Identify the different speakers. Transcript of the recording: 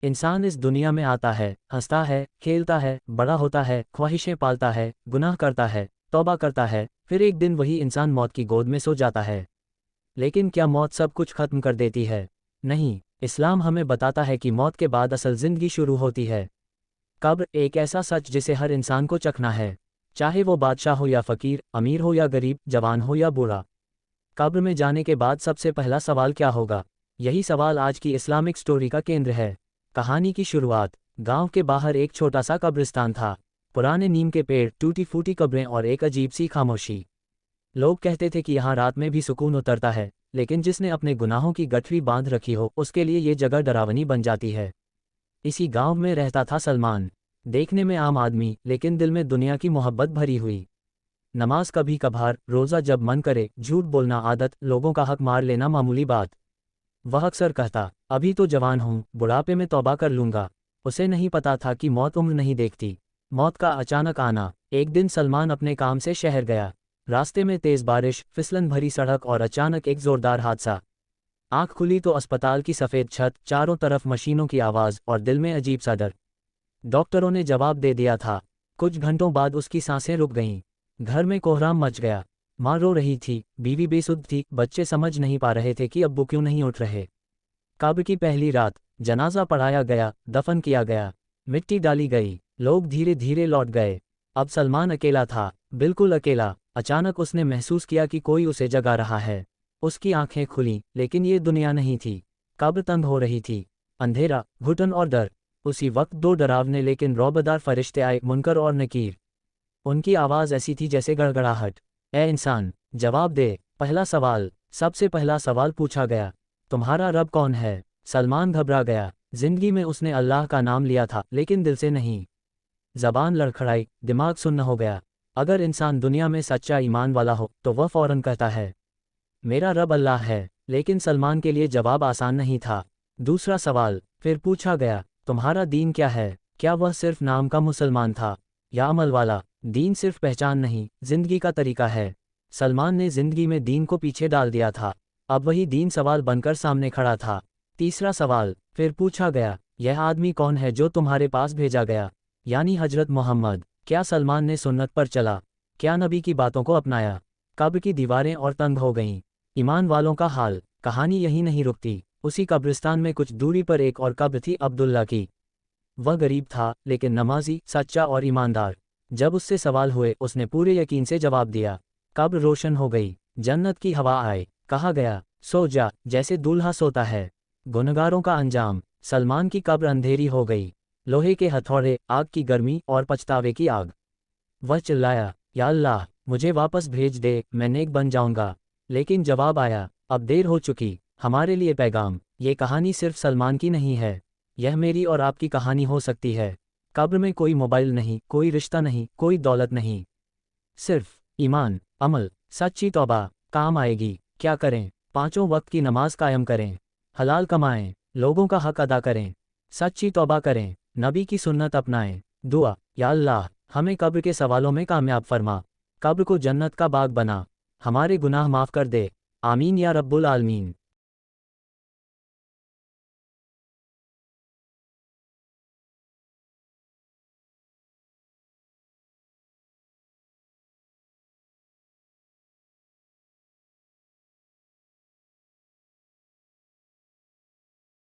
Speaker 1: इंसान इस दुनिया में आता है, हंसता है, खेलता है, बड़ा होता है, ख्वाहिशें पालता है, गुनाह करता है, तौबा करता है, फिर एक दिन वही इंसान मौत की गोद में सो जाता है। लेकिन क्या मौत सब कुछ खत्म कर देती है? नहीं, इस्लाम हमें बताता है कि मौत के बाद असल जिंदगी शुरू होती है। कब्र एक ऐसा सच जिसे हर इंसान को चखना है, चाहे वो बादशाह हो या फकीर, अमीर हो या गरीब, जवान हो या बूढ़ा। कब्र में जाने के बाद सबसे पहला सवाल क्या होगा? यही सवाल आज की इस्लामिक स्टोरी का केंद्र है। कहानी की शुरुआत। गांव के बाहर एक छोटा सा कब्रिस्तान था। पुराने नीम के पेड़, टूटी फूटी कब्रें और एक अजीब सी खामोशी। लोग कहते थे कि यहाँ रात में भी सुकून उतरता है, लेकिन जिसने अपने गुनाहों की गठरी बांध रखी हो उसके लिए ये जगह डरावनी बन जाती है। इसी गांव में रहता था सलमान। देखने में आम आदमी, लेकिन दिल में दुनिया की मोहब्बत भरी हुई। नमाज कभी कभार, रोज़ा जब मन करे, झूठ बोलना आदत, लोगों का हक मार लेना मामूली बात। वह अक्सर कहता, अभी तो जवान हूँ, बुढ़ापे में तौबा कर लूँगा। उसे नहीं पता था कि मौत उम्र नहीं देखती। मौत का अचानक आना। एक दिन सलमान अपने काम से शहर गया। रास्ते में तेज बारिश, फिसलन भरी सड़क और अचानक एक जोरदार हादसा। आंख खुली तो अस्पताल की सफ़ेद छत, चारों तरफ मशीनों की आवाज़ और दिल में अजीब सा डर। डॉक्टरों ने जवाब दे दिया था। कुछ घंटों बाद उसकी सांसें रुक गईं। घर में कोहराम मच गया। माँ रो रही थी, बीवी बेसुध थी, बच्चे समझ नहीं पा रहे थे कि अब्बू क्यों नहीं उठ रहे। कब्र की पहली रात। जनाजा पढ़ाया गया, दफन किया गया, मिट्टी डाली गई, लोग धीरे धीरे लौट गए। अब सलमान अकेला था, बिल्कुल अकेला। अचानक उसने महसूस किया कि कोई उसे जगा रहा है। उसकी आंखें खुलीं, लेकिन ये दुनिया नहीं थी। कब्र तंग हो रही थी। अंधेरा, घुटन और डर। उसी वक्त दो डरावने लेकिन रौबदार फरिश्ते आए, मुनकर और नकीर। उनकी आवाज़ ऐसी थी जैसे गड़गड़ाहट। ए इंसान, जवाब दे। पहला सवाल। सबसे पहला सवाल पूछा गया, तुम्हारा रब कौन है? सलमान घबरा गया। जिंदगी में उसने अल्लाह का नाम लिया था, लेकिन दिल से नहीं। जबान लड़खड़ाई, दिमाग सुन्न हो गया। अगर इंसान दुनिया में सच्चा ईमान वाला हो तो वह फौरन कहता है, मेरा रब अल्लाह है। लेकिन सलमान के लिए जवाब आसान नहीं था। दूसरा सवाल फिर पूछा गया, तुम्हारा दीन क्या है? क्या वह सिर्फ नाम का मुसलमान था, या अमल वाला? दीन सिर्फ पहचान नहीं, जिंदगी का तरीका है। सलमान ने जिंदगी में दीन को पीछे डाल दिया था। अब वही दीन सवाल बनकर सामने खड़ा था। तीसरा सवाल फिर पूछा गया, यह आदमी कौन है जो तुम्हारे पास भेजा गया, यानी हजरत मोहम्मद? क्या सलमान ने सुन्नत पर चला? क्या नबी की बातों को अपनाया? कब्र की दीवारें और तंग हो गईं। ईमान वालों का हाल। कहानी यही नहीं रुकती। उसी कब्रिस्तान में कुछ दूरी पर एक और कब्र थी, अब्दुल्ला की। वह गरीब था, लेकिन नमाजी, सच्चा और ईमानदार। जब उससे सवाल हुए उसने पूरे यकीन से जवाब दिया। कब्र रोशन हो गई। जन्नत की हवा आए। कहा गया, सो जा, जैसे दूल्हा सोता है। गुनहगारों का अंजाम। सलमान की कब्र अंधेरी हो गई। लोहे के हथौड़े, आग की गर्मी और पछतावे की आग। वह चिल्लाया, या अल्लाह, मुझे वापस भेज दे, मैं नेक बन जाऊंगा। लेकिन जवाब आया, अब देर हो चुकी। हमारे लिए पैगाम। ये कहानी सिर्फ सलमान की नहीं है, यह मेरी और आपकी कहानी हो सकती है। कब्र में कोई मोबाइल नहीं, कोई रिश्ता नहीं, कोई दौलत नहीं। सिर्फ ईमान, अमल, सच्ची तौबा। काम आएगी। क्या करें? पांचों वक्त की नमाज कायम करें, हलाल कमाएं, लोगों का हक अदा करें, सच्ची तौबा करें, नबी की सुन्नत अपनाएं। दुआ, या अल्लाह, हमें कब्र के सवालों में कामयाब फरमा। कब्र को जन्नत का बाग बना। हमारे गुनाह माफ़ कर दे। आमीन या रब्बुल आलमीन।